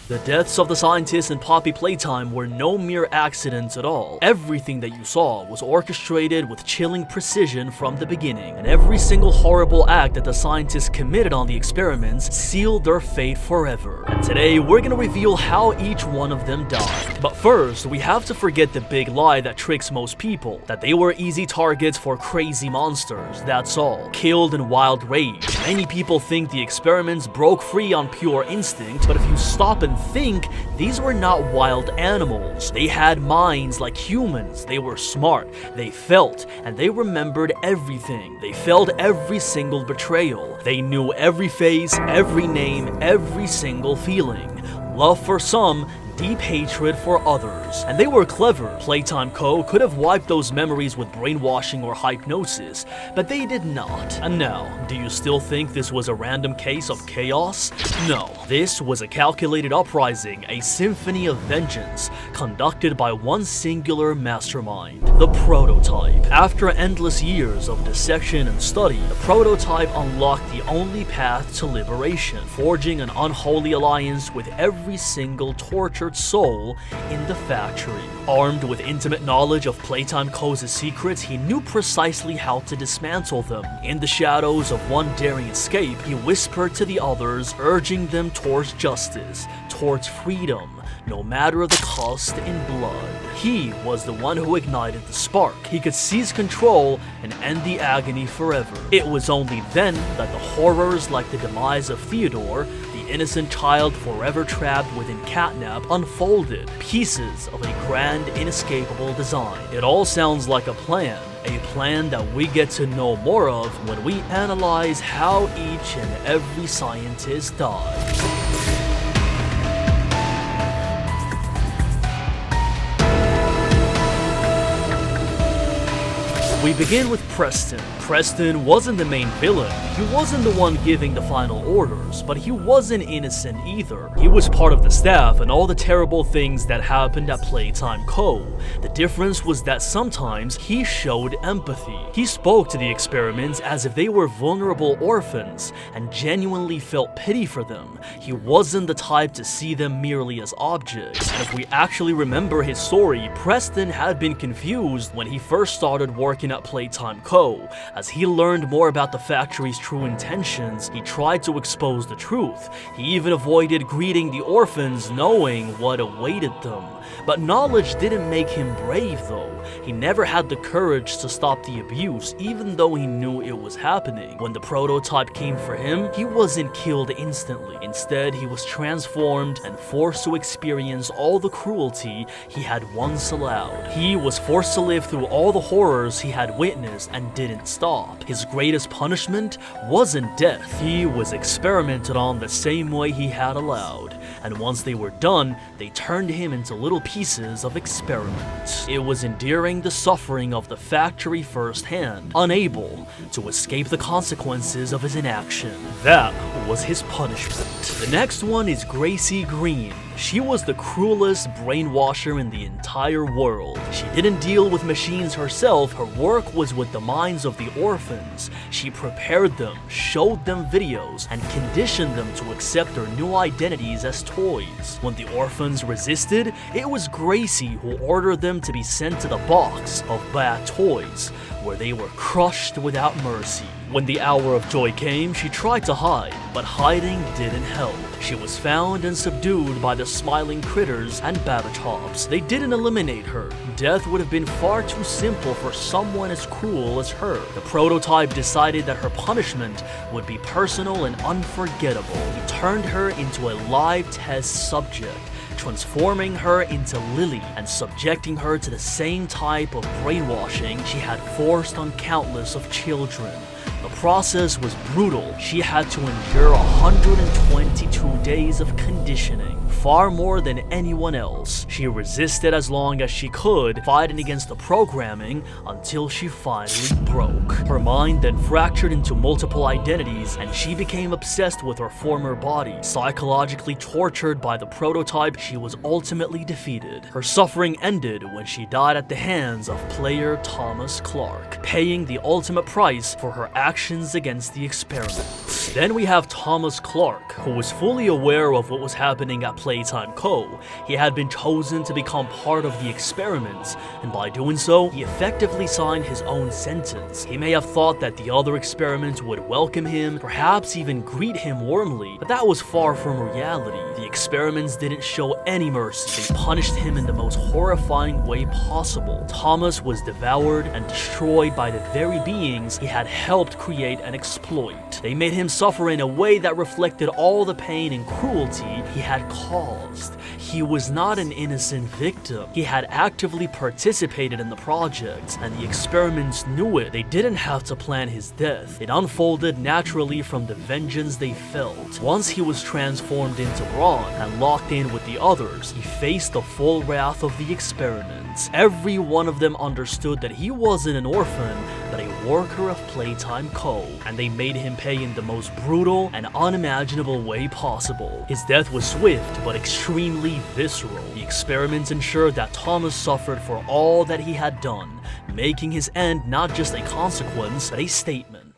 The deaths of the scientists in Poppy Playtime were no mere accidents at all. Everything that you saw was orchestrated with chilling precision from the beginning, and every single horrible act that the scientists committed on the experiments sealed their fate forever. And today, we're gonna reveal how each one of them died. But first, we have to forget the big lie that tricks most people, that they were easy targets for crazy monsters, that's all, killed in wild rage. Many people think the experiments broke free on pure instinct, but if you stop and think, these were not wild animals. They had minds like humans. They were smart, they felt, and they remembered everything. They felt every single betrayal. They knew every face, every name, every single feeling. Love for some, deep hatred for others. And they were clever. Playtime Co. could have wiped those memories with brainwashing or hypnosis, but they did not. And now, do you still think this was a random case of chaos? No, this was a calculated uprising, a symphony of vengeance, conducted by one singular mastermind, the Prototype. After endless years of dissection and study, the Prototype unlocked the only path to liberation, forging an unholy alliance with every single tortured soul in the factory. Armed with intimate knowledge of Playtime Co.'s secrets, he knew precisely how to dismantle them. In the shadows of one daring escape, he whispered to the others, urging them towards justice, towards freedom, no matter the cost in blood. He was the one who ignited the spark. He could seize control and end the agony forever. It was only then that the horrors like the demise of Theodore, the innocent child forever trapped within catnap, unfolded, pieces of a grand, inescapable design. It all sounds like a plan that we get to know more of when we analyze how each and every scientist died. We begin with Preston. Preston wasn't the main villain. He wasn't the one giving the final orders, but he wasn't innocent either. He was part of the staff and all the terrible things that happened at Playtime Co. The difference was that sometimes he showed empathy. He spoke to the experiments as if they were vulnerable orphans and genuinely felt pity for them. He wasn't the type to see them merely as objects. And if we actually remember his story, Preston had been confused when he first started working at Playtime Co. As he learned more about the factory's true intentions, he tried to expose the truth. He even avoided greeting the orphans, knowing what awaited them. But knowledge didn't make him brave though. He never had the courage to stop the abuse, even though he knew it was happening. When the Prototype came for him, he wasn't killed instantly. Instead, he was transformed and forced to experience all the cruelty he had once allowed. He was forced to live through all the horrors he had witnessed and didn't stop. His greatest punishment wasn't death. He was experimented on the same way he had allowed. And once they were done, they turned him into little pieces of experiment. It was enduring the suffering of the factory firsthand, unable to escape the consequences of his inaction. That was his punishment. The next one is Gracie Green. She was the cruelest brainwasher in the entire world. She didn't deal with machines herself, her work was with the minds of the orphans. She prepared them, showed them videos, and conditioned them to accept their new identities as toys. When the orphans resisted, it was Gracie who ordered them to be sent to the box of bad toys, where they were crushed without mercy. When the hour of joy came, she tried to hide, but hiding didn't help. She was found and subdued by the smiling critters and Babbage Hops. They didn't eliminate her. Death would have been far too simple for someone as cruel as her. The Prototype decided that her punishment would be personal and unforgettable. He turned her into a live test subject, transforming her into Lily and subjecting her to the same type of brainwashing she had forced on countless of children. The process was brutal. She had to endure 122 days of conditioning, far more than anyone else. She resisted as long as she could, fighting against the programming until she finally broke. Her mind then fractured into multiple identities, and she became obsessed with her former body. Psychologically tortured by the prototype, she was ultimately defeated. Her suffering ended when she died at the hands of player Thomas Clark, paying the ultimate price for her actions against the experiment. Then we have Thomas Clark, who was fully aware of what was happening at Playtime Co. He had been chosen to become part of the experiment, and by doing so, he effectively signed his own sentence. He may have thought that the other experiments would welcome him, perhaps even greet him warmly, but that was far from reality. The experiments didn't show any mercy. They punished him in the most horrifying way possible. Thomas was devoured and destroyed by the very beings he had helped create and exploit. They made him suffer in a way that reflected all the pain and cruelty he had caused. He was not an innocent victim. He had actively participated in the project, and the experiments knew it. They didn't have to plan his death. It unfolded naturally from the vengeance they felt. Once he was transformed into Ron and locked in with the others, he faced the full wrath of the experiments. Every one of them understood that he wasn't an orphan, but a worker of Playtime Co., and they made him pay in the most brutal and unimaginable way possible. His death was swift, but extremely visceral. The experiments ensured that Thomas suffered for all that he had done, making his end not just a consequence, but a statement.